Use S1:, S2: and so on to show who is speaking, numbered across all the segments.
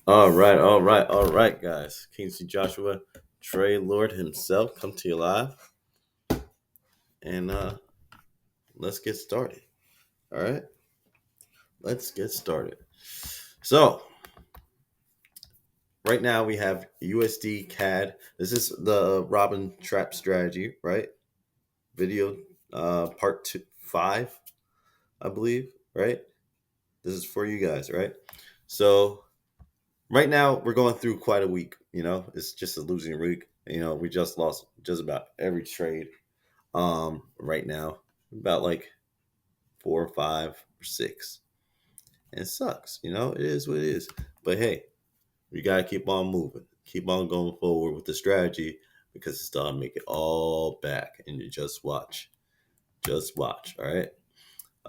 S1: All right, guys. Kingsley Joshua, Trey Lord himself, come to you live, and let's get started. All right, let's get started. So right now we have USD CAD. This is the Robin Trap strategy, right? Video, part 5, I believe, right? This is for you guys, right? So right now we're going through quite a week. It's just a losing week. We just lost just about every trade right now, about like 4 or 5 or 6. And it sucks. It is what it is. But hey, we gotta keep on moving, keep on going forward with the strategy, because it's gonna make it all back. And you just watch. All right.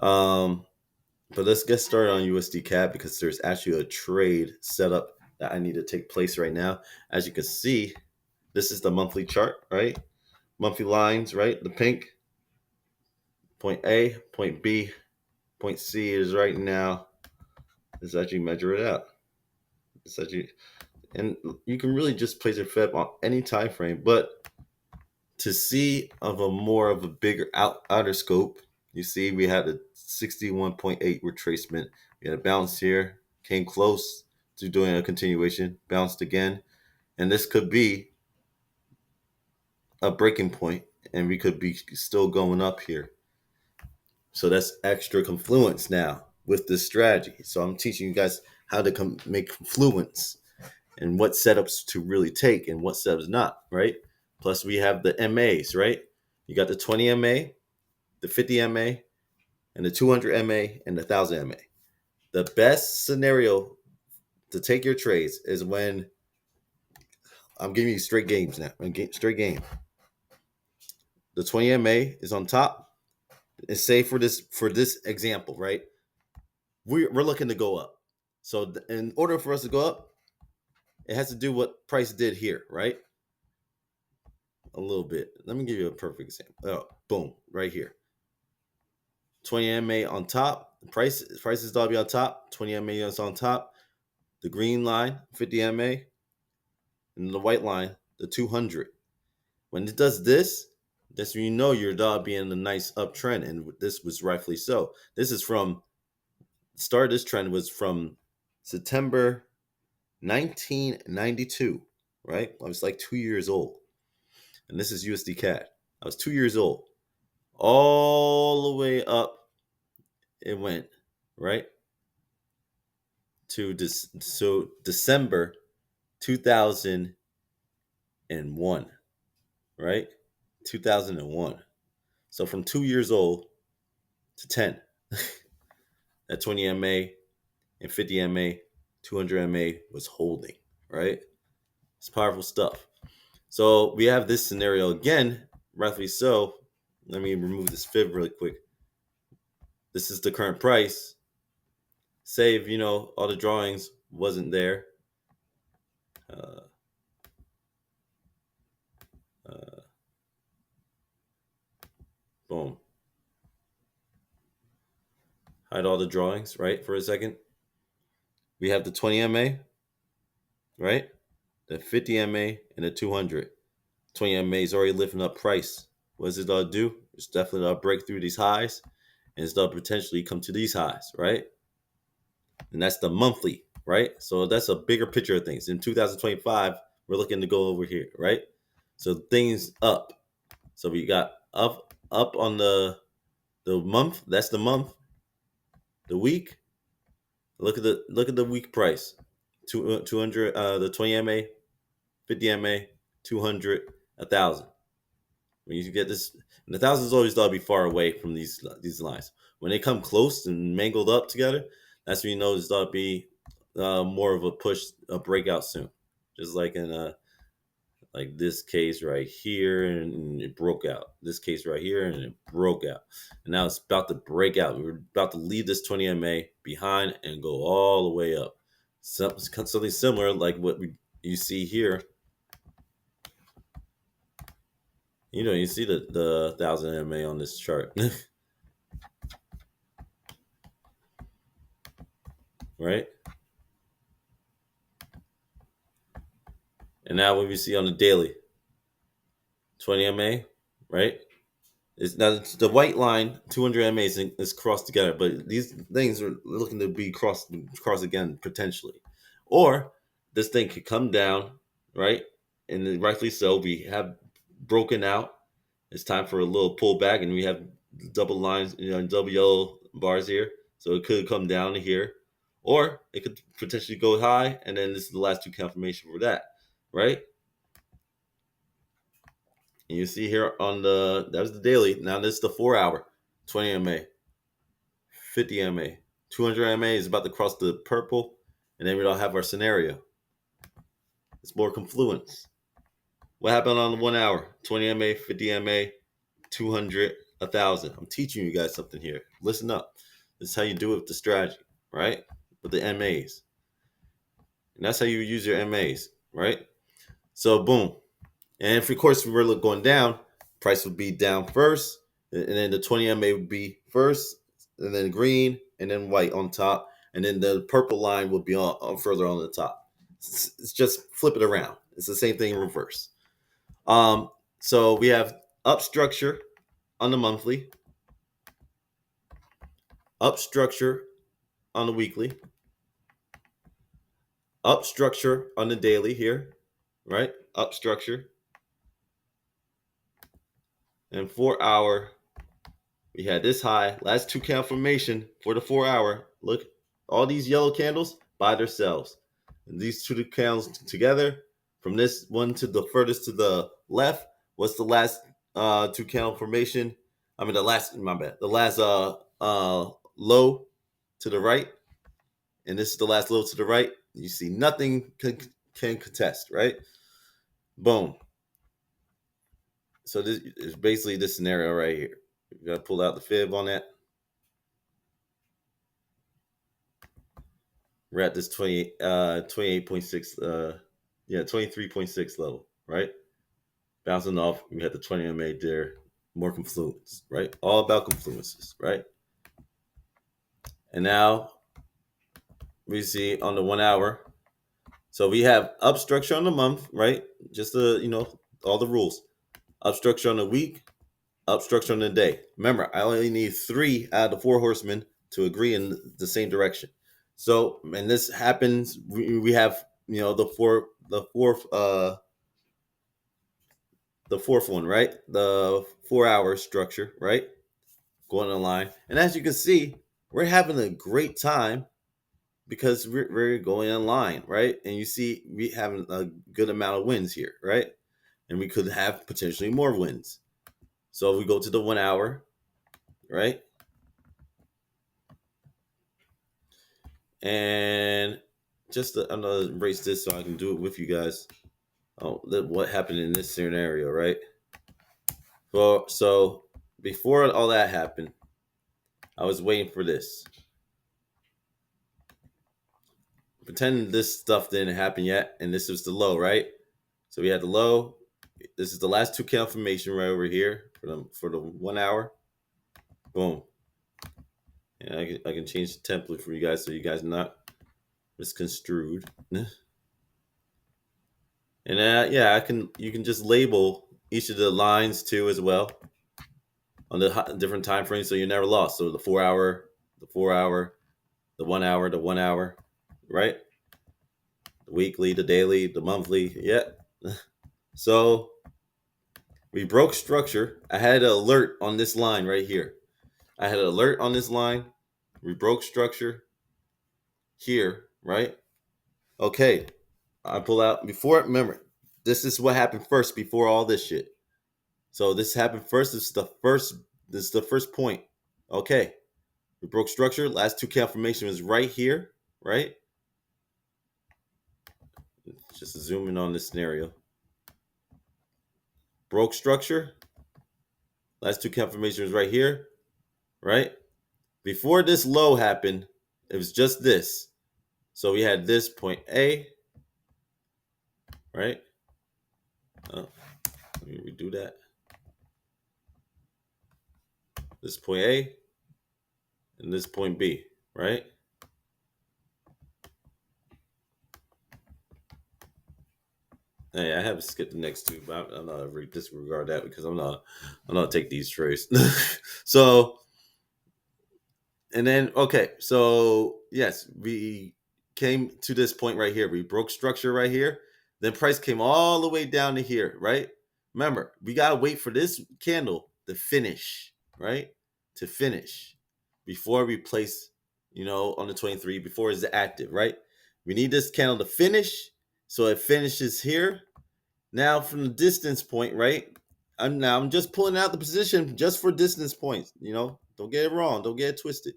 S1: um but let's get started on USD CAD, because there's actually a trade setup that I need to take place right now. As you can see, this is the monthly chart, right? Monthly lines, right? The pink point A, point B, point C is right now. Let's actually measure it out. It's actually, and you can really just place your Fib on any time frame. But to see of a more of a bigger outer scope, you see we had a 61.8 retracement. We had a bounce here, came close to doing a continuation, bounced again, and this could be a breaking point, and we could be still going up here. So that's extra confluence now with this strategy. So I'm teaching you guys how to make confluence, and what setups to really take and what setups not, right? Plus we have the MAs, right? You got the 20 MA, the 50 MA, and the 200 MA, and the 1000 MA. The best scenario to take your trades is when I'm giving you straight games now. Straight game. The 20 MA is on top. And say for this example, right? We're looking to go up. So in order for us to go up, it has to do what price did here, right? A little bit. Let me give you a perfect example. Oh, boom, right here. 20 MA on top. The price is be on top. 20 MA is on top. The green line, 50 MA, and the white line, the 200. When it does this, that's when you know your dog being a nice uptrend, and this was rightfully so. This is from start of this trend was from September 1992, right? I was like 2 years old, and this is USD CAD. I was 2 years old. All the way up, it went, right? To this, so December 2001, right? 2001. So from 2 years old to 10, that 20 MA and 50 MA, 200 MA was holding, right? It's powerful stuff. So we have this scenario again, rightfully so. Let me remove this fib really quick. This is the current price. Say if all the drawings wasn't there. Uh, uh, Boom. Hide all the drawings, right? For a second. We have the 20 MA, right? The 50 MA and the 200. 20 MA is already lifting up price. What does it do? It's definitely break through these highs, and it's potentially come to these highs, right? And that's the monthly, right? So that's a bigger picture of things. In 2025, we're looking to go over here, right? So things up. So we got up on the month. That's the month. The week. Look at the week price. 200, the 20 MA, 50 MA, 200, 1,000. When you get this, and the thousands always thought be far away from these lines. When they come close and mangled up together, that's when you know it's thought be more of a push, a breakout soon. Just like in like this case right here, and it broke out. This case right here, and it broke out. And now it's about to break out. We're about to leave this 20 MA behind and go all the way up. Something similar like what you see here. You see the 1,000 MA on this chart. Right? And now what we see on the daily, 20 MA, right? It's now the white line, 200 MA is crossed together, but these things are looking to be crossed again potentially, or this thing could come down, right? And then rightfully so, we have broken out. It's time for a little pullback, and we have double lines, double yellow bars here. So it could come down to here, or it could potentially go high, and then this is the last two confirmation for that, right? And you see here on that was the daily. Now this is the 4 hour, 20 MA, 50 MA, 200 MA is about to cross the purple, and then we don't have our scenario. It's more confluence. What happened on the 1 hour? 20 MA, 50 MA, 200, 1,000. I'm teaching you guys something here. Listen up. This is how you do it with the strategy, right? With the MAs. And that's how you use your MAs, right? So boom. And if of course we were going down, price would be down first, and then the 20 MA would be first, and then green, and then white on top, and then the purple line would be on further on the top. It's just flip it around. It's the same thing in reverse. So we have up structure on the monthly, up structure on the weekly, up structure on the daily here, right? Up structure. And 4 hour, we had this high. Last two confirmation for the 4 hour. Look, all these yellow candles by themselves. And these two candles together, from this one to the furthest to the left, was the last two candle formation. I mean, the last low to the right. And this is the last low to the right. You see nothing can contest, right? Boom. So this is basically this scenario right here. You gotta pull out the fib on that. We're at this 28.6 23.6 level, right? Bouncing off, we had the 20 MA there, more confluence, right? All about confluences, right? And now we see on the 1 hour. So we have up structure on the month, right? Just all the rules. Up structure on the week, up structure on the day. Remember, I only need 3 out of the 4 horsemen to agree in the same direction. So, and this happens, we have, the fourth one, right? The 4 hour structure, right? Going on line. And as you can see, we're having a great time because we're going in line, right? And you see, we having a good amount of wins here, right? And we could have potentially more wins. So if we go to the 1 hour, right? And I'm gonna erase this so I can do it with you guys. Oh, what happened in this scenario, right? So before all that happened, I was waiting for this. Pretend this stuff didn't happen yet, and this was the low, right? So we had the low. This is the last two confirmation right over here for the 1 hour. Boom. And I can change the template for you guys so you guys are not misconstrued. And you can just label each of the lines too as well on the different time frames so you're never lost. So the 4 hour, the 4 hour, the 1 hour, the 1 hour, right? The weekly, the daily, the monthly. Yeah. So we broke structure. I had an alert on this line right here. I had an alert on this line. We broke structure here, right? Okay. I pull out before. Remember, this is what happened first before all this shit. So this happened first. This is the first point. Okay. We broke structure. Last two confirmation was right here, right? Just zoom in on this scenario. Broke structure. Last two confirmation was right here, right? Before this low happened, it was just this. So we had this point A, right? Oh, let me redo that. This point A and this point B, right? Hey, I haven't skipped the next two, but I'm not disregard that because I'm not take these trades. So and then okay, so yes, we came to this point right here. We broke structure right here. Then price came all the way down to here, right? Remember, we gotta wait for this candle to finish, right? To finish before we place, on the 23 before it's active, right? We need this candle to finish, so it finishes here. Now from the distance point, right? I'm just pulling out the position just for distance points. Don't get it wrong, don't get it twisted.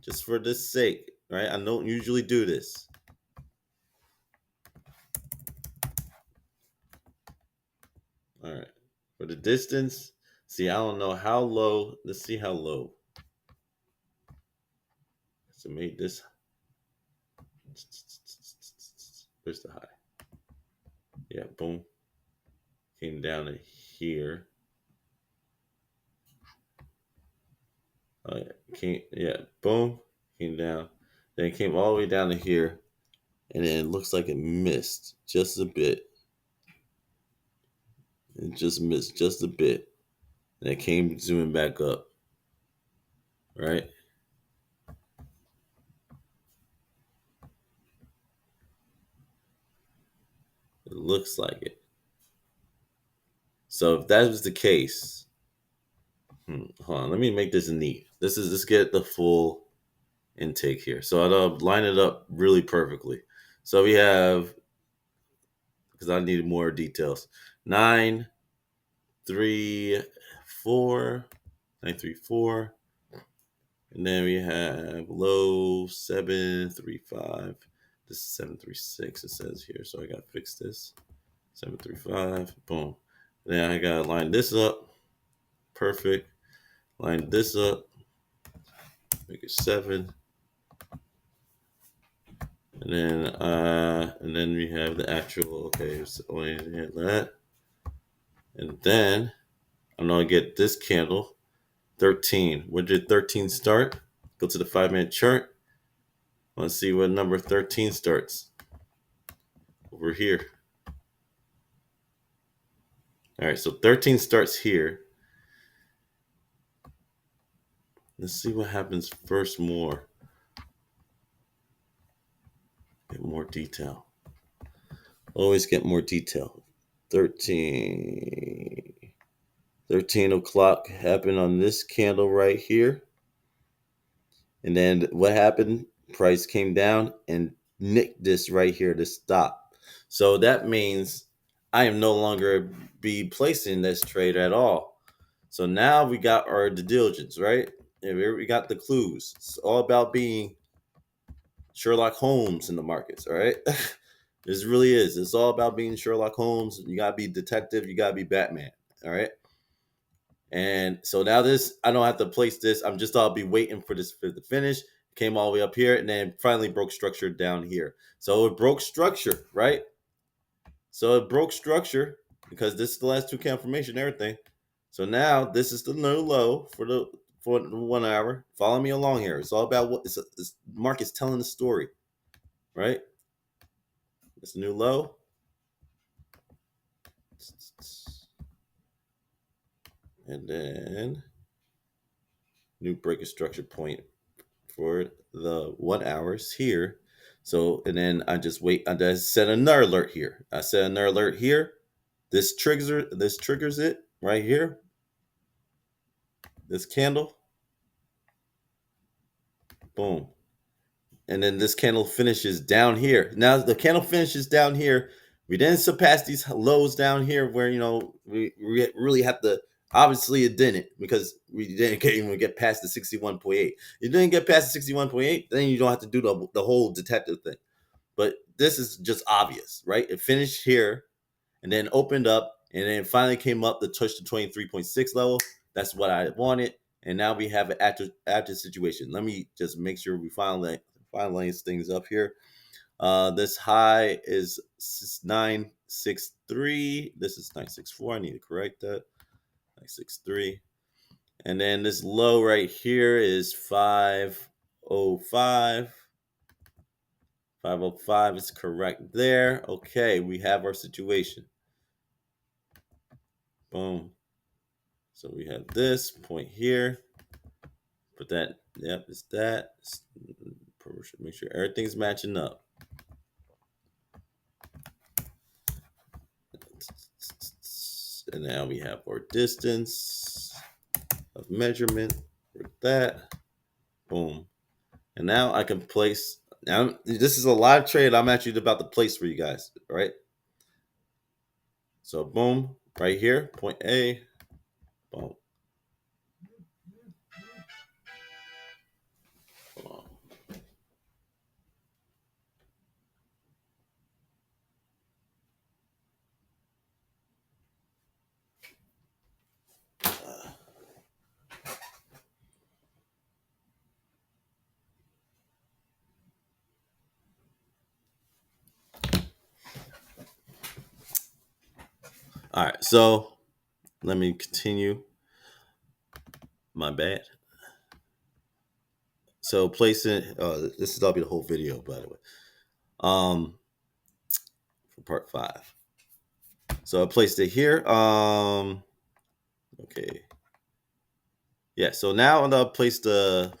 S1: Just for this sake, right? I don't usually do this. All right. For the distance, see, I don't know how low. Let's see how low. So make this. Where's the high? Yeah, boom. Came down to here. Oh, yeah, boom. Came down. Then it came all the way down to here. And then it looks like it missed just a bit. It just missed just a bit. And it came zooming back up. Right? It looks like it. So if that was the case, hold on, let me make this neat. Let's get the full intake here. So I'll line it up really perfectly. So we have, because I needed more details, 9 3 4 9 3 4, and then we have low 7 3 5. This is 7 3 6. It says here, so I got to fix this. 7 3 5. Boom. Then I gotta line this up. Perfect. Line this up. Make it 7. And then we have the actual, okay, so only that. And then I'm gonna get this candle, 13. Where did 13 start? Go to the 5-minute chart. Let's see what number 13 starts. Over here. All right, so 13 starts here. Let's see what happens first more. Get more detail. Always get more detail. 13 o'clock happened on this candle right here. And then what happened? Price came down and nicked this right here to stop. So that means I am no longer be placing this trade at all. So now we got our due diligence, right? And we got the clues. It's all about being Sherlock Holmes in the markets, all right? This really is. It's all about being Sherlock Holmes. You gotta be detective. You gotta be Batman, all right? And so now this, I don't have to place this. I'll be waiting for this for the finish. Came all the way up here and then finally broke structure down here. So it broke structure, right? So it broke structure because this is the last two confirmation, everything. So now this is the new low for the 1 hour. Follow me along here. It's all about what it's market's telling the story, right? It's a new low. And then new break of structure point for the 1 hours here. So, and then I just wait. I just set another alert here. I set another alert here. This triggers it right here. This candle. Boom. And then this candle finishes down here. Now the candle finishes down here. We didn't surpass these lows down here where we really have to. Obviously, it didn't because we didn't even get past the 61.8. You didn't get past the 61.8, then you don't have to do the whole detective thing. But this is just obvious, right? It finished here and then opened up and then finally came up to touch the 23.6 level. That's what I wanted. And now we have an active situation. Let me just make sure we finalize things up here. This high is 963. This is 964. I need to correct that. 963. And then this low right here is 505. 505 is correct there. Okay, we have our situation. Boom. So we have this point here. Put that, yep, it's that. Make sure everything's matching up. And now we have our distance of measurement for that. Boom. And now I can place. Now this is a live trade I'm actually about to place for you guys, right? So boom, right here, point A. Boom. All right, so let me continue. My bad. So placing. This is that'll be the whole video, by the way. For part 5. So I placed it here. Okay. Yeah. So now I'm gonna place the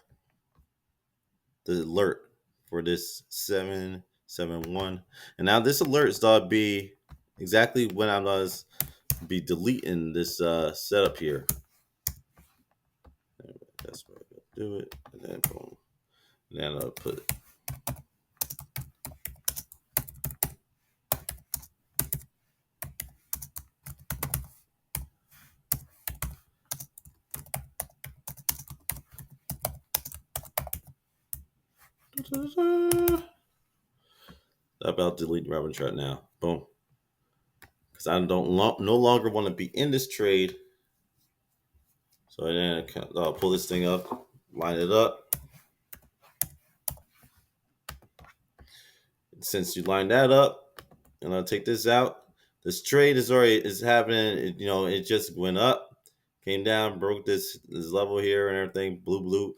S1: alert for this 771, and now this alert is gonna be exactly when I'm gonna be deleting this setup here. That's what I'm gonna do it, and then boom. And then I'll put it. About deleting Robin chart now. Boom. Because I don't no longer want to be in this trade. So then I'll pull this thing up, line it up. Since you line that up, and I'll take this out. This trade is happening. You know, it just went up, came down, broke this level here and everything. Blue.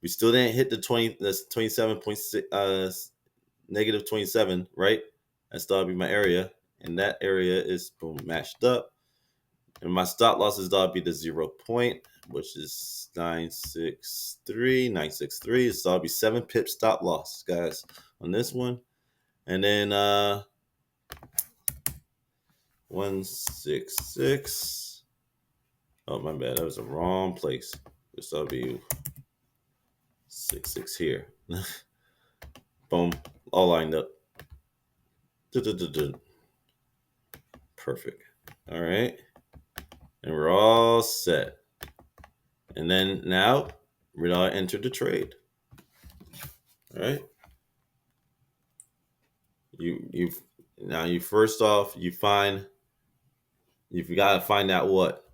S1: We still didn't hit the 20. That's 27.6. Negative 27, right? That's that'll be my area, and that area is boom matched up. And my stop loss is that'll be the 0 point, which is 963. 963. So that'll be 7 pips stop loss, guys, on this one. And then 166. Oh my bad, that was the wrong place. This that'll be 66 here. Boom, all lined up. Perfect. All right. And we're all set. And then now we're gonna enter the trade. All right. You first off you've gotta find out what?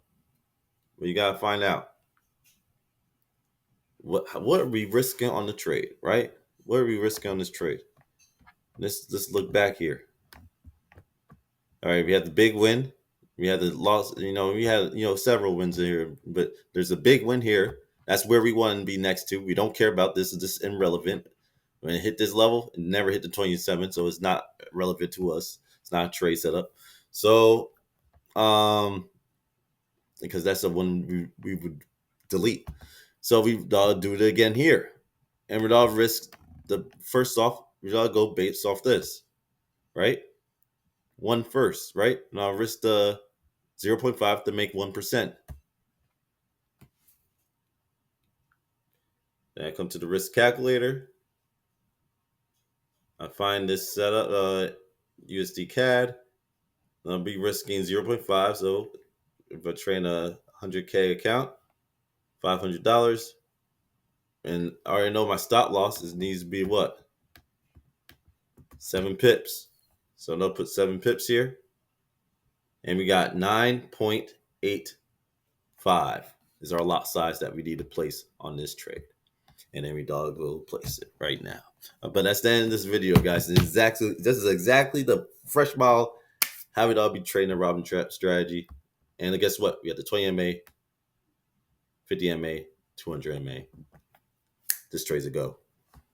S1: Well, you gotta find out what are we risking on the trade, right? What are we risking on this trade? Let's look back here. All right, we had the big win. We had the loss. We had several wins here, but there's a big win here. That's where we want to be next to. We don't care about this. It's just irrelevant. When it hit this level, it never hit the 27, so it's not relevant to us. It's not a trade setup. So, because that's the one we would delete. So we do it again here, and we'd all risk the first off. We'd all go based off this, right? One first, right? And I'll risk the 0.5 to make 1%. Then I come to the risk calculator. I find this setup, USD CAD. I'll be risking 0.5. So if I train a 100K account, $500, and I already know my stop loss needs to be what? 7 pips. So they'll put 7 pips here. And we got 9.85 is our lot size that we need to place on this trade. And every dog will place it right now. But that's the end of this video, guys. This is exactly the fresh model how we'd all be trading a Robin trap strategy. And guess what? We got the 20 MA, 50 MA, 200 MA. This trade's a go.